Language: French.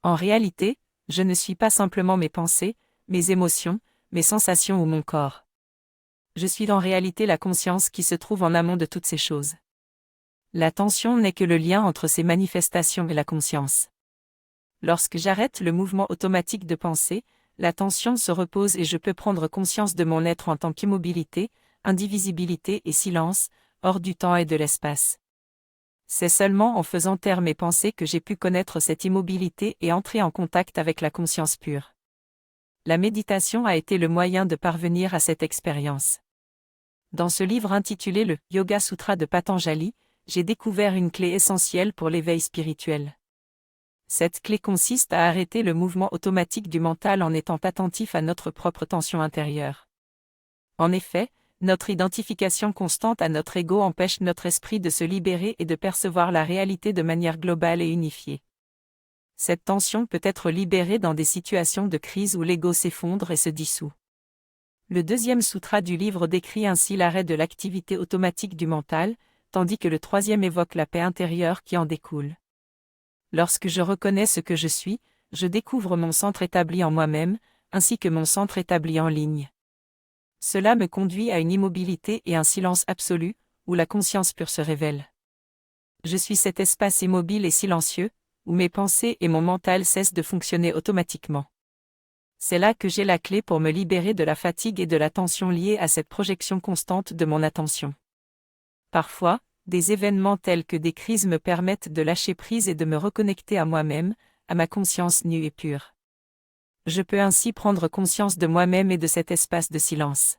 En réalité, je ne suis pas simplement mes pensées, mes émotions, mes sensations ou mon corps. Je suis en réalité la conscience qui se trouve en amont de toutes ces choses. L'attention n'est que le lien entre ces manifestations et la conscience. Lorsque j'arrête le mouvement automatique de pensée, l'attention se repose et je peux prendre conscience de mon être en tant qu'immobilité, indivisibilité et silence, hors du temps et de l'espace. C'est seulement en faisant taire mes pensées que j'ai pu connaître cette immobilité et entrer en contact avec la conscience pure. La méditation a été le moyen de parvenir à cette expérience. Dans ce livre intitulé le Yoga Sutra de Patanjali, j'ai découvert une clé essentielle pour l'éveil spirituel. Cette clé consiste à arrêter le mouvement automatique du mental en étant attentif à notre propre tension intérieure. En effet, notre identification constante à notre ego empêche notre esprit de se libérer et de percevoir la réalité de manière globale et unifiée. Cette tension peut être libérée dans des situations de crise où l'ego s'effondre et se dissout. Le deuxième sutra du livre décrit ainsi l'arrêt de l'activité automatique du mental, tandis que le troisième évoque la paix intérieure qui en découle. Lorsque je reconnais ce que je suis, je découvre mon centre établi en moi-même, ainsi que mon centre établi en ligne. Cela me conduit à une immobilité et un silence absolu, où la conscience pure se révèle. Je suis cet espace immobile et silencieux, où mes pensées et mon mental cessent de fonctionner automatiquement. C'est là que j'ai la clé pour me libérer de la fatigue et de la tension liée à cette projection constante de mon attention. Parfois, des événements tels que des crises me permettent de lâcher prise et de me reconnecter à moi-même, à ma conscience nue et pure. Je peux ainsi prendre conscience de moi-même et de cet espace de silence.